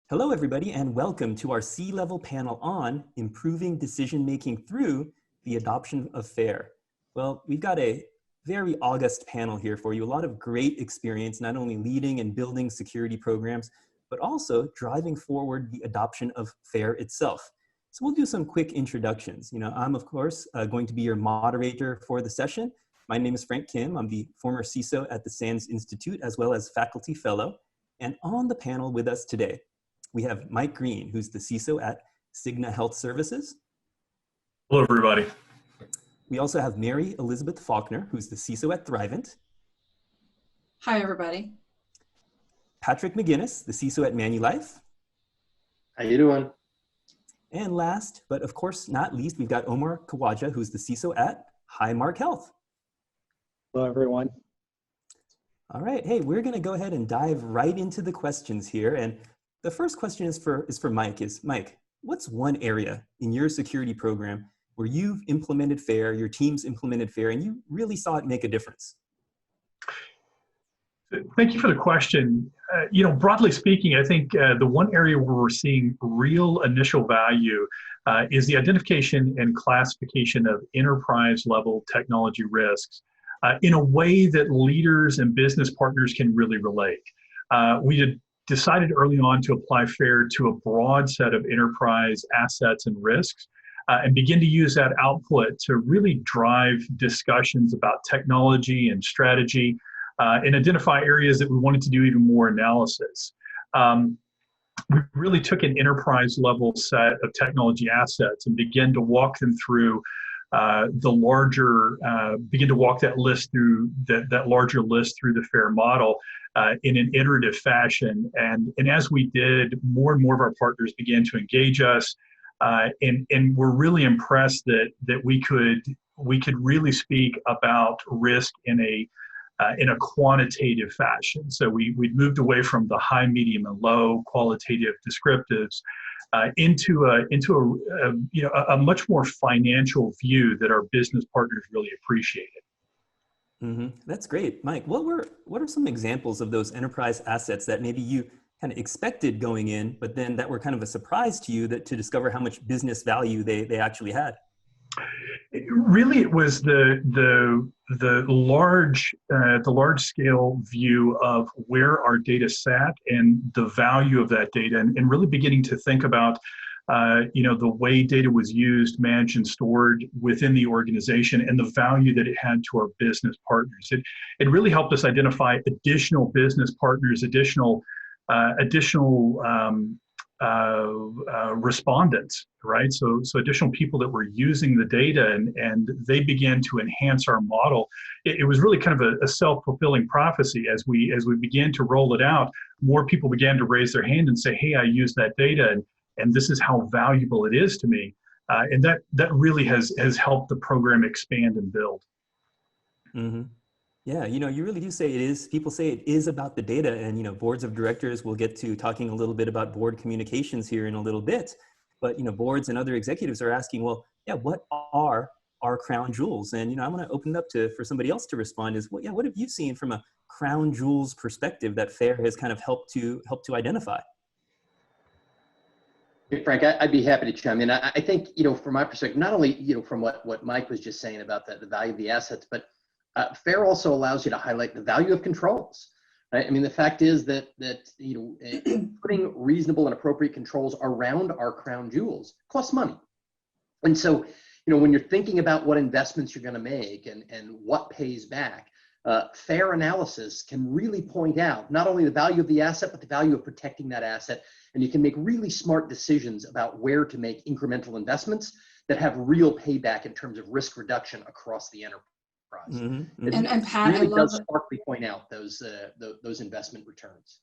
Hello, everybody, and welcome to our C-level panel on improving decision-making through the adoption of FAIR. Well, we've got a very august panel here for you, a lot of great experience, not only leading and building security programs, but also driving forward the adoption of FAIR itself. So we'll do some quick introductions. I'm, of course, going to be your moderator for the session. My name is Frank Kim. I'm the former CISO at the SANS Institute, as well as faculty fellow. And on the panel with us today, we have Mike Green, who's the CISO at Cigna Health Services. Hello, everybody. We also have Mary Elizabeth Faulkner, who's the CISO at Thrivent. Hi, everybody. Patrick McGuinness, the CISO at Manulife. How you doing? And last, but of course not least, we've got Omar Khawaja, who's the CISO at Highmark Health. Hello, everyone. All right, hey, we're gonna go ahead and dive right into the questions here. And the first question is for Mike. Mike, what's one area in your security program where you've implemented FAIR, your team's implemented FAIR, and you really saw it make a difference? Thank you for the question. Broadly speaking, I think the one area where we're seeing real initial value is the identification and classification of enterprise-level technology risks in a way that leaders and business partners can really relate. We decided early on to apply FAIR to a broad set of enterprise assets and risks and begin to use that output to really drive discussions about technology and strategy and identify areas that we wanted to do even more analysis. We really took an enterprise level set of technology assets and began to walk them through begin to walk that list through that larger list through the FAIR model in an iterative fashion. And as we did, more and more of our partners began to engage us, and we're really impressed that we could really speak about risk in a quantitative fashion. So we'd moved away from the high, medium, and low qualitative descriptives into a much more financial view that our business partners really appreciated. Mm-hmm. That's great. Mike, what are some examples of those enterprise assets that maybe you kind of expected going in, but then that were kind of a surprise to you to discover how much business value they actually had? It was the large scale view of where our data sat and the value of that data, and really beginning to think about the way data was used, managed, and stored within the organization, and the value that it had to our business partners. It really helped us identify additional business partners, additional respondents, right? So additional people that were using the data, and they began to enhance our model. It was really kind of a self-fulfilling prophecy. As we began to roll it out, more people began to raise their hand and say, hey, I use that data, and this is how valuable it is to me. And that really has helped the program expand and build. Mm-hmm. Yeah, you really do say it is. People say it is about the data, and boards of directors, we'll get to talking a little bit about board communications here in a little bit. But boards and other executives are asking, well, yeah, what are our crown jewels? And I want to open it up for somebody else to respond. Is what have you seen from a crown jewels perspective that FAIR has kind of helped to identify? Hey, Frank, I'd be happy to chime in. I think, from my perspective, not only, from what Mike was just saying about the value of the assets, but FAIR also allows you to highlight the value of controls. Right? I mean, the fact is that putting reasonable and appropriate controls around our crown jewels costs money. And so, when you're thinking about what investments you're going to make and what pays back, FAIR analysis can really point out not only the value of the asset, but the value of protecting that asset. And you can make really smart decisions about where to make incremental investments that have real payback in terms of risk reduction across the enterprise. Mm-hmm. And Pat, really I love does it. starkly point out those investment returns.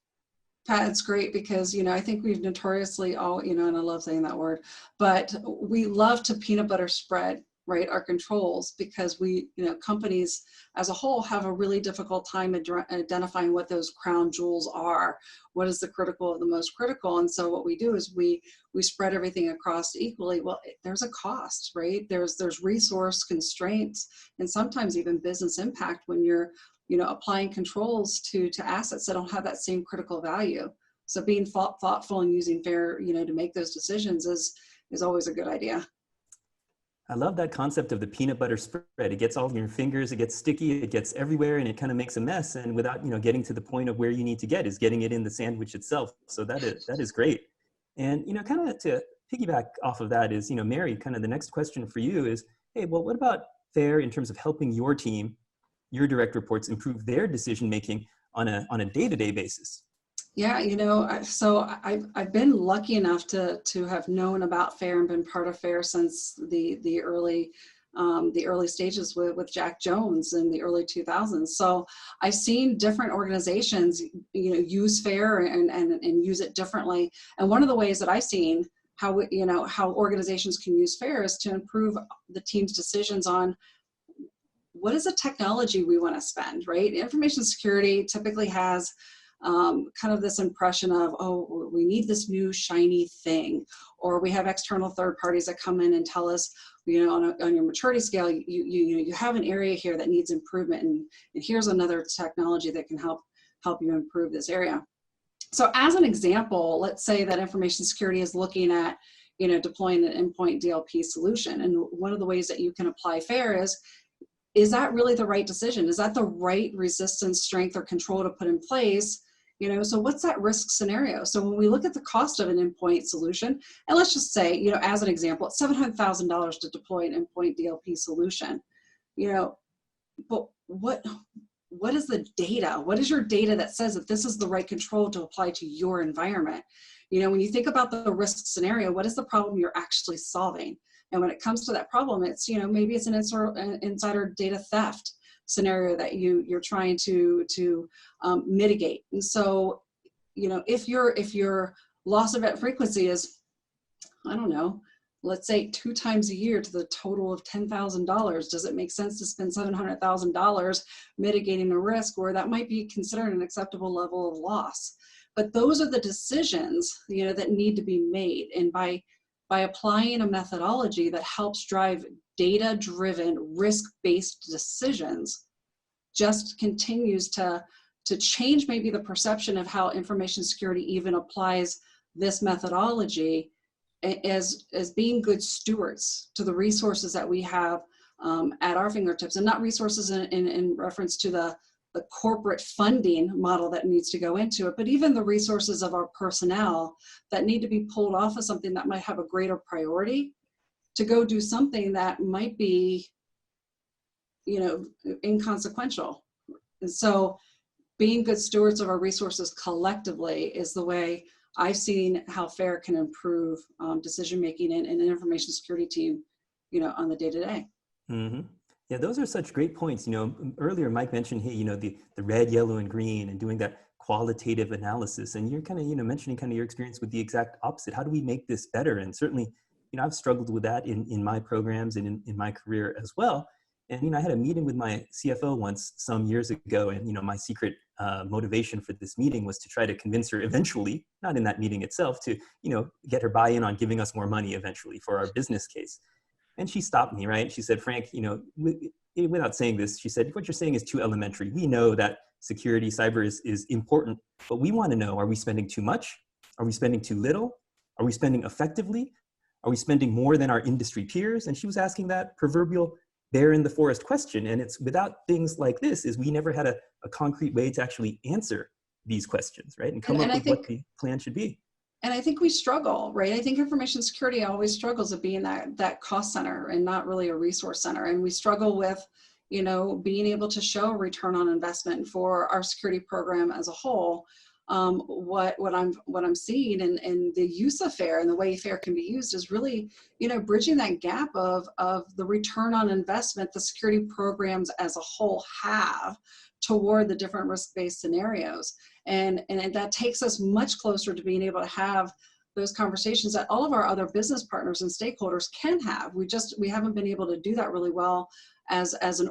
Pat, it's great because, I think we've notoriously all, and I love saying that word, but we love to peanut butter spread, right, our controls, because we, companies as a whole have a really difficult time identifying what those crown jewels are. What is the critical of the most critical? And so what we do is we spread everything across equally. Well, there's a cost, right? There's resource constraints and sometimes even business impact when you're, applying controls to assets that don't have that same critical value. So being thoughtful and using FAIR, to make those decisions is always a good idea. I love that concept of the peanut butter spread. It gets all in your fingers, it gets sticky, it gets everywhere, and it kind of makes a mess. And without, getting to the point of where you need to get is getting it in the sandwich itself. So that is great. And, kind of to piggyback off of that is, Mary, kind of the next question for you is, hey, well, what about FAIR in terms of helping your team, your direct reports improve their decision-making on a day-to-day basis? Yeah, so I've been lucky enough to have known about FAIR and been part of FAIR since the early stages with Jack Jones in the early 2000s. So I've seen different organizations, use FAIR and use it differently. And one of the ways that I've seen how organizations can use FAIR is to improve the team's decisions on what is the technology we want to spend, right? Information security typically has kind of this impression of, oh, we need this new shiny thing, or we have external third parties that come in and tell us, on your maturity scale, you have an area here that needs improvement, and here's another technology that can help you improve this area. So as an example, let's say that information security is looking at, deploying an endpoint DLP solution, and one of the ways that you can apply FAIR is that really the right decision? Is that the right resistance, strength, or control to put in place? So what's that risk scenario? So when we look at the cost of an endpoint solution, and let's just say, as an example, it's $700,000 to deploy an endpoint DLP solution, but what is the data? What is your data that says that this is the right control to apply to your environment? When you think about the risk scenario, what is the problem you're actually solving? And when it comes to that problem, it's, maybe it's an insider data theft scenario that you're trying to mitigate. And so, if your loss event frequency is, I don't know, let's say 2 times a year to the total of $10,000, does it make sense to spend $700,000 mitigating a risk where that might be considered an acceptable level of loss? But those are the decisions, that need to be made. And by applying a methodology that helps drive data-driven, risk-based decisions, just continues to change maybe the perception of how information security even applies this methodology as being good stewards to the resources that we have at our fingertips, and not resources in reference to the corporate funding model that needs to go into it, but even the resources of our personnel that need to be pulled off of something that might have a greater priority to go do something that might be, inconsequential. And so being good stewards of our resources collectively is the way I've seen how FAIR can improve decision-making in an information security team, on the day-to-day. Mm-hmm. Yeah, those are such great points. Earlier Mike mentioned, hey, the red, yellow, and green, and doing that qualitative analysis. And you're kind of, mentioning kind of your experience with the exact opposite. How do we make this better? And certainly, I've struggled with that in my programs and in my career as well. And, I had a meeting with my CFO once some years ago, and, my secret motivation for this meeting was to try to convince her eventually, not in that meeting itself, to, get her buy-in on giving us more money eventually for our business case. And she stopped me, right? She said, Frank, without saying this, she said, what you're saying is too elementary. We know that security, cyber is important, but we want to know, are we spending too much? Are we spending too little? Are we spending effectively? Are we spending more than our industry peers? And she was asking that proverbial bear in the forest question. And it's without things like this is we never had a concrete way to actually answer these questions, right? And come up with what the plan should be. And I think we struggle, right? I think information security always struggles at being that cost center and not really a resource center. And we struggle with, being able to show return on investment for our security program as a whole. What I'm seeing and the use of FAIR and the way FAIR can be used is really, bridging that gap of the return on investment the security programs as a whole have toward the different risk-based scenarios. And that takes us much closer to being able to have those conversations that all of our other business partners and stakeholders can have. We haven't been able to do that really well as an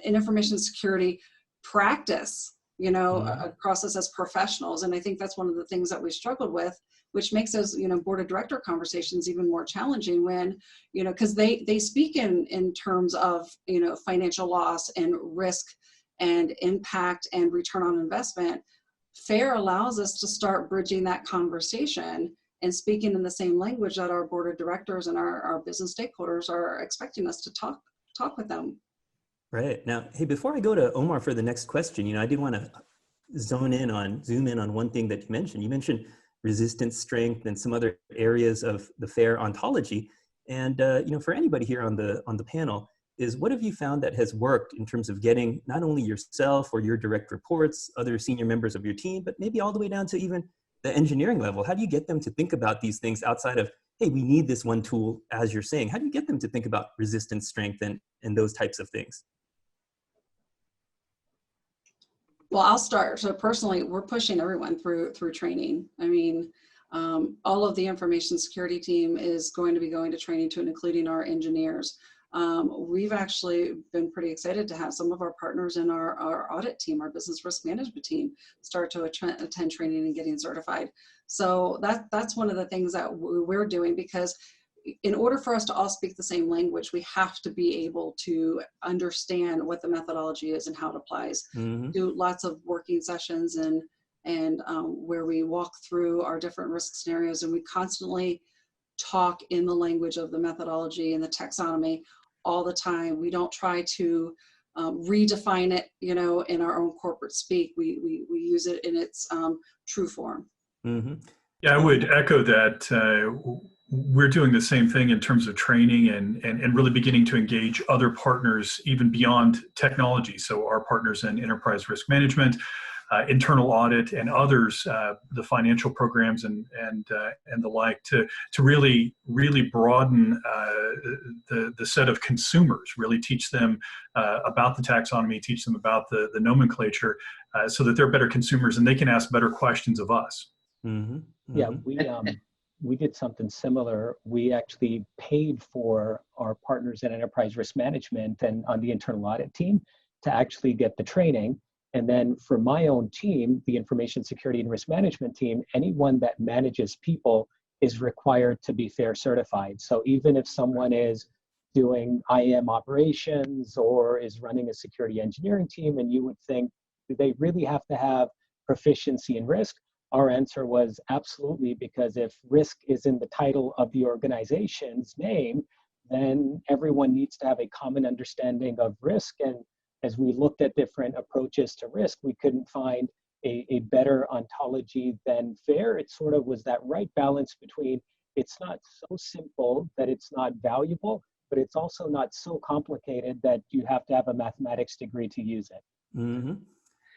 information security practice, across us as professionals. And I think that's one of the things that we struggled with, which makes those, board of director conversations even more challenging when, because they speak in terms of, financial loss and risk and impact and return on investment. FAIR allows us to start bridging that conversation and speaking in the same language that our board of directors and our business stakeholders are expecting us to talk with them. Right. Now, hey, before I go to Omar for the next question, I did want to zoom in on one thing that you mentioned. You mentioned resistance strength and some other areas of the FAIR ontology. And, for anybody here on the panel, is what have you found that has worked in terms of getting not only yourself or your direct reports, other senior members of your team, but maybe all the way down to even the engineering level? How do you get them to think about these things outside of, hey, we need this one tool, as you're saying? How do you get them to think about resistance strength and those types of things? Well, I'll start. So personally, we're pushing everyone through training. I mean, all of the information security team is going to be going to training to and including our engineers. We've actually been pretty excited to have some of our partners in our audit team, our business risk management team, start to attend training and getting certified. So that's one of the things that we're doing, because in order for us to all speak the same language, we have to be able to understand what the methodology is and how it applies. Mm-hmm. Do lots of working sessions and where we walk through our different risk scenarios, and we constantly talk in the language of the methodology and the taxonomy all the time. We don't try to redefine it, in our own corporate speak. We use it in its true form. Mm-hmm. Yeah, I would echo that. We're doing the same thing in terms of training and really beginning to engage other partners even beyond technology. So our partners in enterprise risk management, internal audit, and others, the financial programs and the like, to really broaden the set of consumers, really teach them about the taxonomy, teach them about the nomenclature, so that they're better consumers and they can ask better questions of us. Mm-hmm. Mm-hmm. Yeah, we did something similar. We actually paid for our partners in enterprise risk management and on the internal audit team to actually get the training. And then for my own team, the information security and risk management team, anyone that manages people is required to be FAIR certified. So even if someone is doing IAM operations or is running a security engineering team, and you would think, do they really have to have proficiency in risk? Our answer was absolutely, because if risk is in the title of the organization's name, then everyone needs to have a common understanding of risk. And as we looked at different approaches to risk, we couldn't find a better ontology than FAIR. It sort of was that right balance between, it's not so simple that it's not valuable, but it's also not so complicated that you have to have a mathematics degree to use it. Mm-hmm.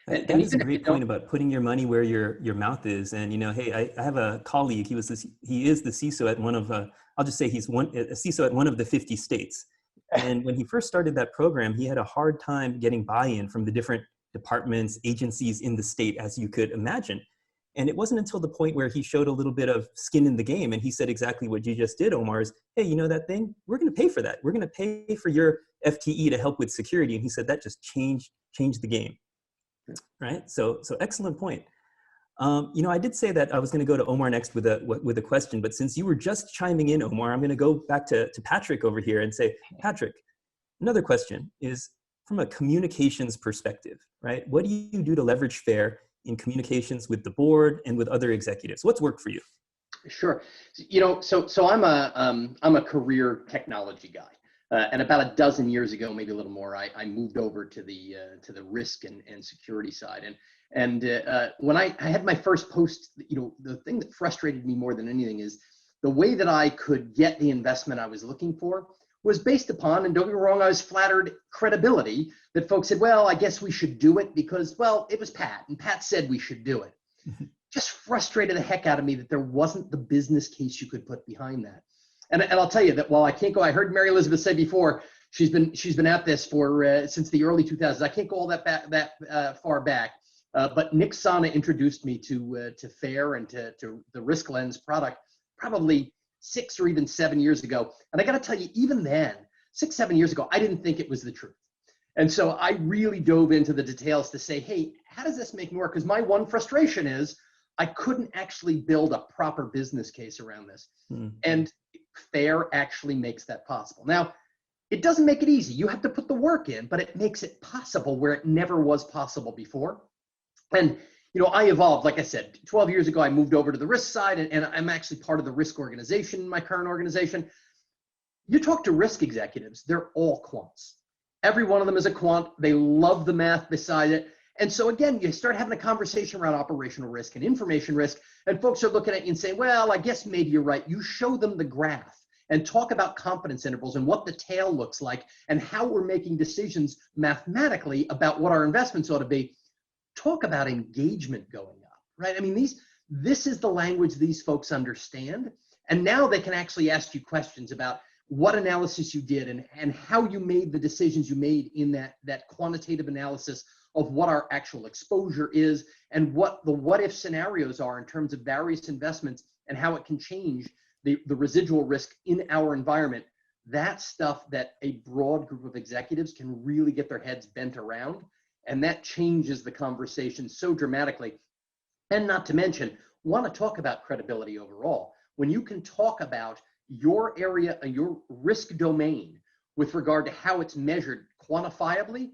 That is a great point about putting your money where your mouth is. And, hey, I have a colleague, he is the CISO at one of, I'll just say he's a CISO at one of the 50 states. And when he first started that program, he had a hard time getting buy-in from the different departments, agencies in the state, as you could imagine. And it wasn't until the point where he showed a little bit of skin in the game, and he said exactly what you just did, Omar, is, hey, you know that thing? We're going to pay for that. We're going to pay for your FTE to help with security. And he said that just changed the game. Right? So excellent point. I did say that I was going to go to Omar next with a question, but since you were just chiming in, Omar, I'm going to go back to Patrick over here and say, Patrick, another question is from a communications perspective, right? What do you do to leverage FAIR in communications with the board and with other executives? What's worked for you? Sure. So I'm a career technology guy. And about a dozen years ago, maybe a little more, I moved over to the risk and security side. And when I had my first post, the thing that frustrated me more than anything is the way that I could get the investment I was looking for was based upon, and don't get me wrong, I was flattered, credibility that folks said, well, I guess we should do it because, well, it was Pat, and Pat said we should do it. Just frustrated the heck out of me that there wasn't the business case you could put behind that. And I'll tell you that while I can't go, I heard Mary Elizabeth say before, she's been at this for since the early 2000s. I can't go all that far back, but Nick Sana introduced me to FAIR and to the Risk Lens product probably 6 or even 7 years ago. And I got to tell you, even then, 6-7 years ago, I didn't think it was the truth. And so I really dove into the details to say, hey, how does this make me work? Because my one frustration is I couldn't actually build a proper business case around this. And FAIR actually makes that possible. Now, it doesn't make it easy. You have to put the work in, but it makes it possible where it never was possible before. And, I evolved, like I said, 12 years ago, I moved over to the risk side, and I'm actually part of the risk organization in my current organization. You talk to risk executives, they're all quants. Every one of them is a quant. They love the math beside it. And so again, you start having a conversation around operational risk and information risk, and folks are looking at you and saying, well, I guess maybe you're right. You show them the graph and talk about confidence intervals and what the tail looks like and how we're making decisions mathematically about what our investments ought to be. Talk about engagement going up, right? I mean, this is the language these folks understand. And now they can actually ask you questions about what analysis you did and how you made the decisions you made in that quantitative analysis of what our actual exposure is and what the what if scenarios are in terms of various investments and how it can change the residual risk in our environment. That's stuff that a broad group of executives can really get their heads bent around. And that changes the conversation so dramatically. And not to mention, want to talk about credibility overall. When you can talk about your area and your risk domain with regard to how it's measured quantifiably,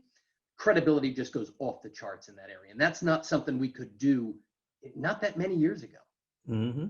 credibility just goes off the charts in that area. And that's not something we could do not that many years ago. Mm-hmm.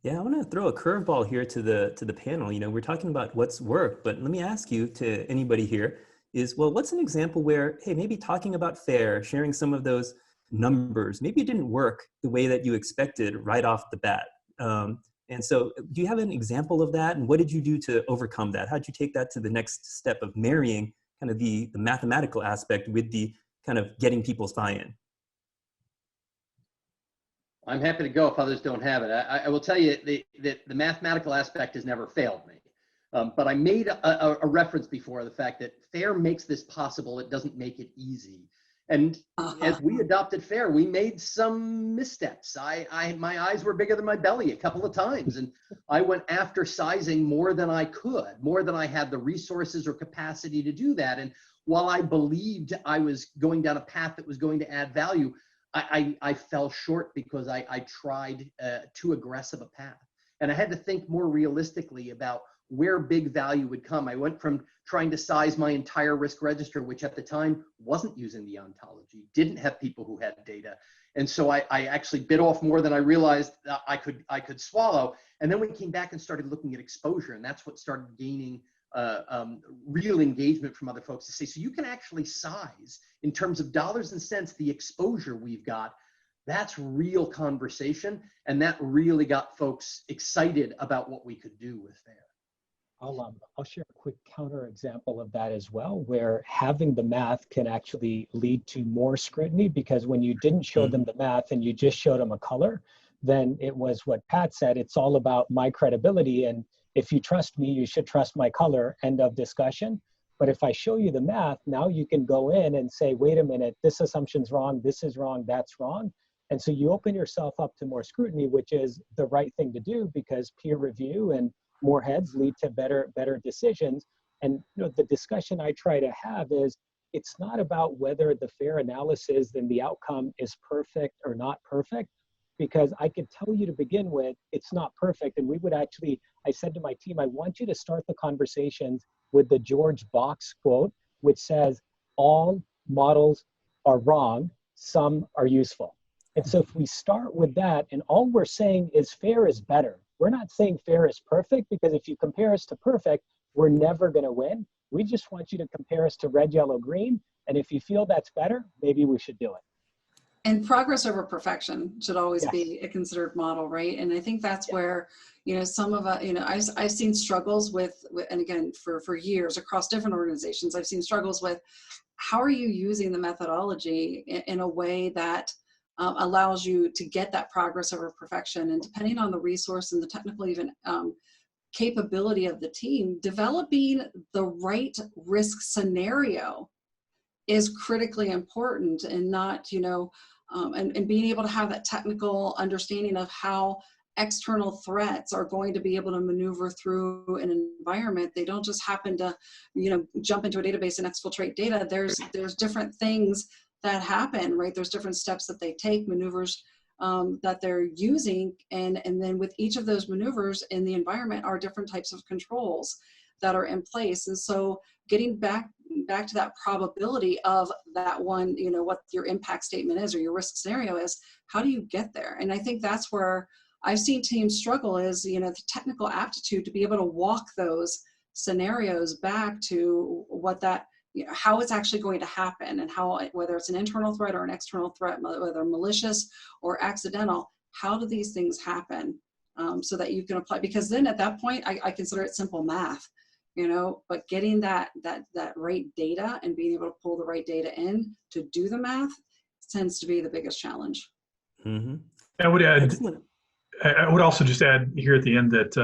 Yeah, I want to throw a curveball here to the panel. We're talking about what's worked, but let me ask you, to anybody here, is, well, what's an example where, hey, maybe talking about FAIR, sharing some of those numbers, maybe it didn't work the way that you expected right off the bat. And so do you have an example of that? And what did you do to overcome that? How did you take that to the next step of marrying kind of the mathematical aspect with the kind of getting people's buy-in? I'm happy to go if others don't have it. I will tell you that the mathematical aspect has never failed me. But I made a reference before, the fact that FAIR makes this possible. It doesn't make it easy. And as we adopted FAIR, we made some missteps. My eyes were bigger than my belly a couple of times. And I went after sizing more than I could, more than I had the resources or capacity to do that. And while I believed I was going down a path that was going to add value, I fell short because I tried too aggressive a path. And I had to think more realistically about where big value would come. I went from trying to size my entire risk register, which at the time wasn't using the ontology, didn't have people who had data. And so I actually bit off more than I realized I could swallow. And then we came back and started looking at exposure, and that's what started gaining real engagement from other folks to say, so you can actually size in terms of dollars and cents the exposure we've got. That's real conversation, and that really got folks excited about what we could do with FAIR. I'll share a quick counter example of that as well, where having the math can actually lead to more scrutiny, because when you didn't show them the math and you just showed them a color, then it was what Pat said, it's all about my credibility. And if you trust me, you should trust my color, end of discussion. But if I show you the math, now you can go in and say, wait a minute, this assumption's wrong, this is wrong, that's wrong. And so you open yourself up to more scrutiny, which is the right thing to do, because peer review and more heads lead to better decisions. And the discussion I try to have is, it's not about whether the FAIR analysis and the outcome is perfect or not perfect, because I could tell you to begin with, it's not perfect. And we would actually, I said to my team, I want you to start the conversations with the George Box quote, which says, all models are wrong, some are useful. And so if we start with that, and all we're saying is FAIR is better. We're not saying FAIR is perfect, because if you compare us to perfect, we're never going to win. We just want you to compare us to red, yellow, green. And if you feel that's better, maybe we should do it. And progress over perfection should always be a considered model, right? And I think that's where, some of I've seen struggles with, and again, for years across different organizations, I've seen struggles with how are you using the methodology in a way that allows you to get that progress over perfection. And depending on the resource and the technical even capability of the team, developing the right risk scenario is critically important, and not, and being able to have that technical understanding of how external threats are going to be able to maneuver through an environment. They don't just happen to, jump into a database and exfiltrate data. There's different things that happen, right? There's different steps that they take, maneuvers that they're using. And then with each of those maneuvers in the environment are different types of controls. that are in place. And so getting back to that probability of that one, you know, what your impact statement is or your risk scenario is, how do you get there? And I think that's where I've seen teams struggle is, you know, the technical aptitude to be able to walk those scenarios back to what that, you know, how it's actually going to happen, and how, whether it's an internal threat or an external threat, whether malicious or accidental, how do these things happen, so that you can apply, because then at that point, I consider it simple math, you know, but getting that right data and being able to pull the right data in to do the math tends to be the biggest challenge. Mm-hmm. I would add, Excellent. I would also just add here at the end that,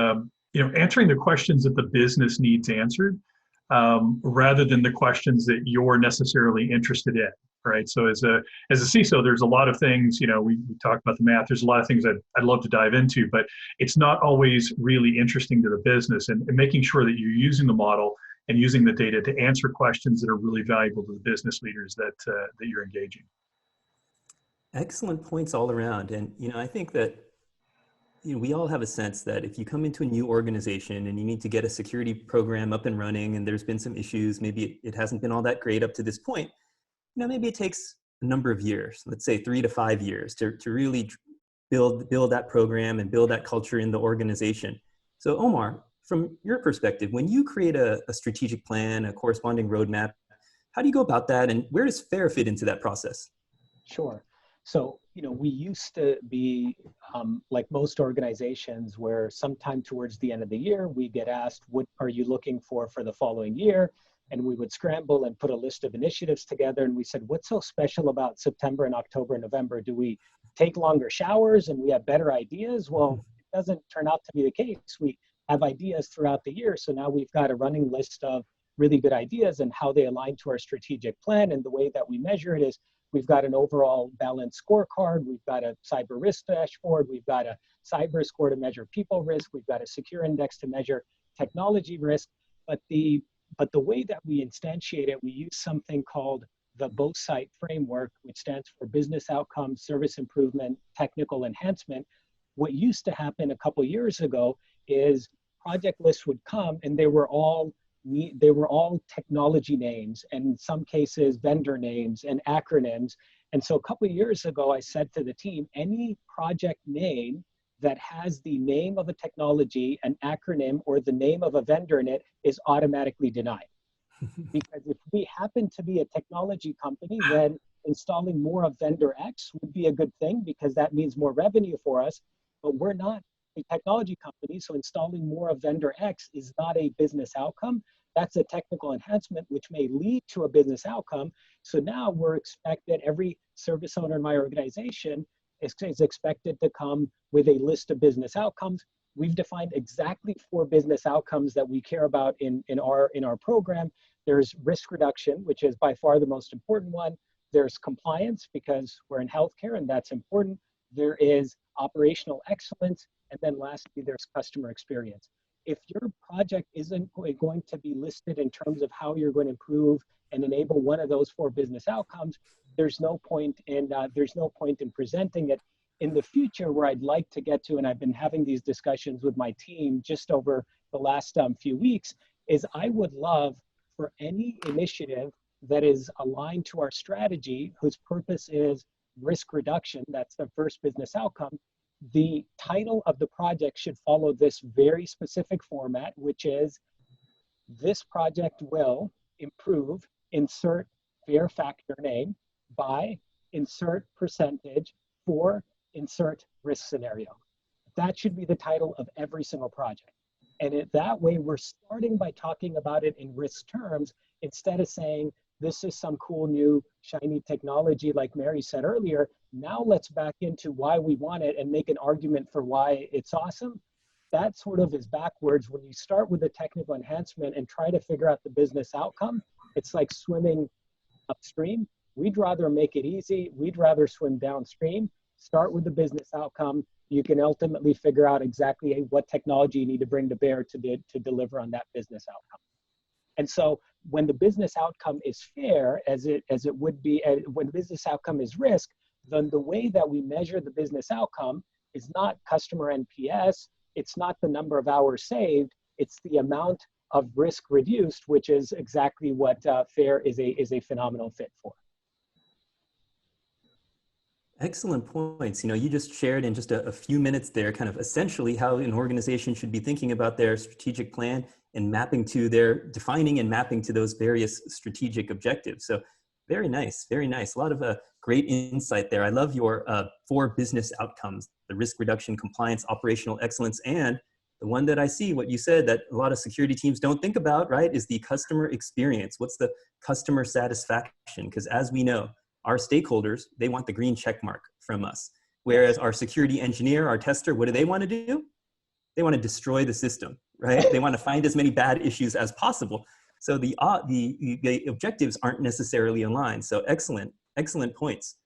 you know, answering the questions that the business needs answered, rather than the questions that you're necessarily interested in, right? So as a CISO, there's a lot of things, you know, we talked about the math, there's a lot of things I'd love to dive into, but it's not always really interesting to the business, and making sure that you're using the model and using the data to answer questions that are really valuable to the business leaders that you're engaging. Excellent points all around. And, you know, I think that, you know, we all have a sense that if you come into a new organization and you need to get a security program up and running, and there's been some issues, maybe it hasn't been all that great up to this point, you know, maybe it takes a number of years, let's say 3 to 5 years, to really build that program and build that culture in the organization. So Omar, from your perspective, when you create a strategic plan, a corresponding roadmap, how do you go about that, and where does FAIR fit into that process? Sure. So, you know, we used to be like most organizations where sometime towards the end of the year, we get asked, what are you looking for the following year? And we would scramble and put a list of initiatives together. And we said, what's so special about September and October and November? Do we take longer showers and we have better ideas? Well, it doesn't turn out to be the case. We have ideas throughout the year. So now we've got a running list of really good ideas and how they align to our strategic plan. And the way that we measure it is, we've got an overall balanced scorecard. We've got a cyber risk dashboard. We've got a cyber score to measure people risk. We've got a secure index to measure technology risk. But the way that we instantiate it, we use something called the BOSITE framework, which stands for Business Outcomes, Service Improvement, Technical Enhancement. What used to happen a couple years ago is project lists would come and they were all technology names, and in some cases vendor names and acronyms. And so a couple of years ago, I said to the team, any project name that has the name of a technology, an acronym, or the name of a vendor in it is automatically denied. Because if we happen to be a technology company, then installing more of vendor X would be a good thing because that means more revenue for us. But we're not a technology company, so installing more of vendor X is not a business outcome. That's a technical enhancement, which may lead to a business outcome. So now we're expected, every service owner in my organization is expected to come with a list of business outcomes. We've defined exactly 4 business outcomes that we care about in our program. There's risk reduction, which is by far the most important one. There's compliance, because we're in healthcare and that's important. There is operational excellence. And then lastly, there's customer experience. If your project isn't going to be listed in terms of how you're going to improve and enable one of those 4 business outcomes, there's no point in presenting it. In the future, where I'd like to get to, and I've been having these discussions with my team just over the last few weeks, is I would love for any initiative that is aligned to our strategy, whose purpose is risk reduction, that's the first business outcome, the title of the project should follow this very specific format, which is, this project will improve, insert FAIR factor name, by insert percentage, for insert risk scenario. That should be the title of every single project. And that way, we're starting by talking about it in risk terms, instead of saying, this is some cool new shiny technology, like Mary said earlier. Now let's back into why we want it and make an argument for why it's awesome. That sort of is backwards. When you start with the technical enhancement and try to figure out the business outcome, it's like swimming upstream. We'd rather make it easy. We'd rather swim downstream. Start with the business outcome. You can ultimately figure out exactly what technology you need to bring to bear to deliver on that business outcome. And so when the business outcome is fair, as it would be, when business outcome is risk, then the way that we measure the business outcome is not customer NPS, it's not the number of hours saved, it's the amount of risk reduced, which is exactly what FAIR is a phenomenal fit for. Excellent points. You know, you just shared in just a few minutes there kind of essentially how an organization should be thinking about their strategic plan and mapping to their defining and mapping to those various strategic objectives. So very nice, very nice. A lot of great insight there. I love your 4 business outcomes: the risk reduction, compliance, operational excellence, and the one that I see, what you said that a lot of security teams don't think about, right, is the customer experience. What's the customer satisfaction? Because as we know, our stakeholders, they want the green check mark from us. Whereas our security engineer, our tester, what do they want to do? They want to destroy the system, right? They want to find as many bad issues as possible. So the objectives aren't necessarily aligned. So excellent, excellent points.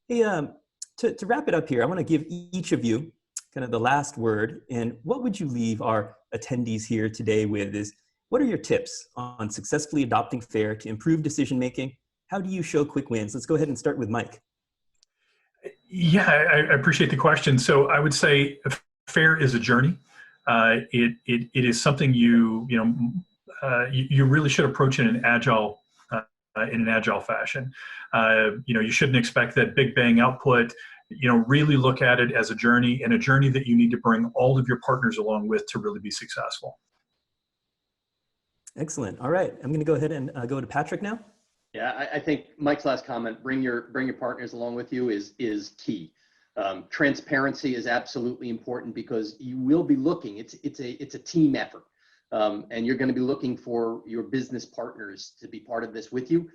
Hey, to wrap it up here, I want to give each of you kind of the last word. And what would you leave our attendees here today with is, what are your tips on successfully adopting FAIR to improve decision-making? How do you show quick wins? Let's go ahead and start with Mike. Yeah, I appreciate the question. So I would say FAIR is a journey. It is something you really should approach in an agile fashion. You shouldn't expect that big bang output. Really look at it as a journey, and a journey that you need to bring all of your partners along with to really be successful. Excellent. All right, I'm going to go ahead and go to Patrick now. Yeah, I think Mike's last comment, bring your partners along with you, is key. Transparency is absolutely important because you will be looking. It's a team effort, and you're going to be looking for your business partners to be part of this with you.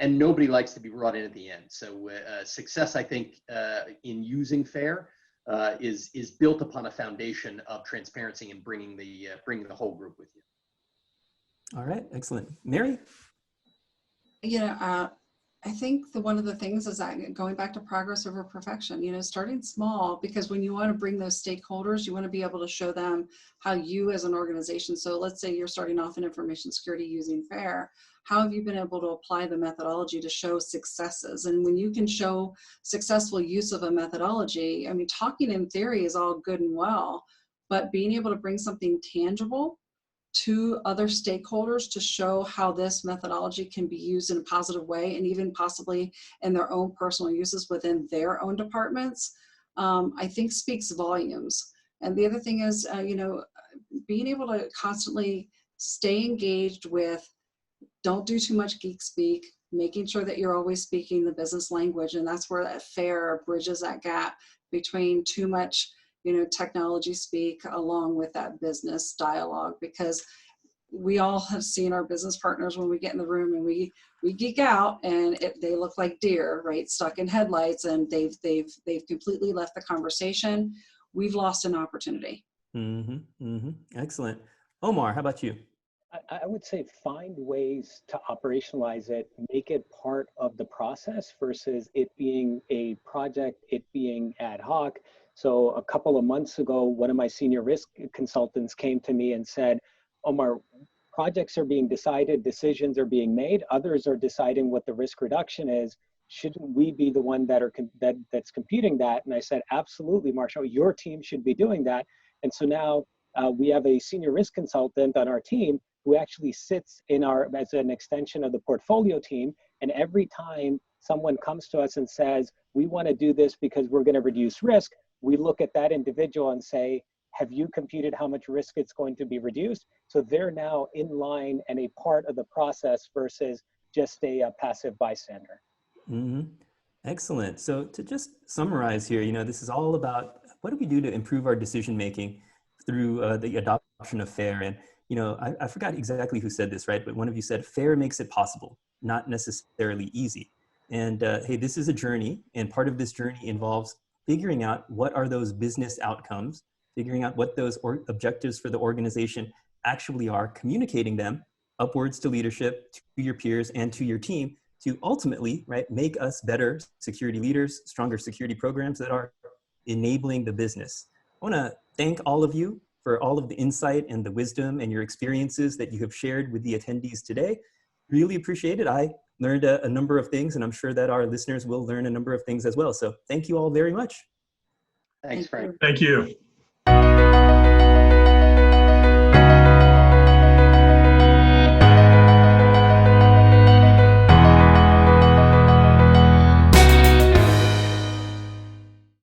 And nobody likes to be brought in at the end. So success, I think, in using FAIR is built upon a foundation of transparency and bringing the whole group with you. All right, excellent. Mary? I think one of the things is that going back to progress over perfection, starting small, because when you want to bring those stakeholders, you want to be able to show them how you as an organization, so let's say you're starting off in information security using FAIR, how have you been able to apply the methodology to show successes? And when you can show successful use of a methodology, talking in theory is all good and well, but being able to bring something tangible to other stakeholders to show how this methodology can be used in a positive way, and even possibly in their own personal uses within their own departments, I think speaks volumes. And the other thing is, being able to constantly stay engaged with, don't do too much geek speak, making sure that you're always speaking the business language. And that's where that FAIR bridges that gap between too much technology speak along with that business dialogue, because we all have seen our business partners when we get in the room and we geek out and they look like deer, right, stuck in headlights, and they've completely left the conversation. We've lost an opportunity. Excellent. Omar, how about you? I would say find ways to operationalize it, make it part of the process versus it being a project, it being ad hoc. So a couple of months ago, one of my senior risk consultants came to me and said, Omar, projects are being decided, decisions are being made, others are deciding what the risk reduction is. Shouldn't we be the one that's computing that? And I said, absolutely, Marshall, your team should be doing that. And so now we have a senior risk consultant on our team who actually sits as an extension of the portfolio team. And every time someone comes to us and says, we want to do this because we're going to reduce risk, we look at that individual and say, have you computed how much risk it's going to be reduced? So they're now in line and a part of the process versus just a passive bystander. Excellent. So to just summarize here, this is all about what do we do to improve our decision-making through the adoption of FAIR. And, I forgot exactly who said this, right? But one of you said, FAIR makes it possible, not necessarily easy. And hey, this is a journey, and part of this journey involves figuring out what are those business outcomes, figuring out what those objectives for the organization actually are, communicating them upwards to leadership, to your peers, and to your team to ultimately, right, make us better security leaders, stronger security programs that are enabling the business. I want to thank all of you for all of the insight and the wisdom and your experiences that you have shared with the attendees today. Really appreciate it. I learned a number of things, and I'm sure that our listeners will learn a number of things as well. So thank you all very much. Thanks, Frank. Thank you.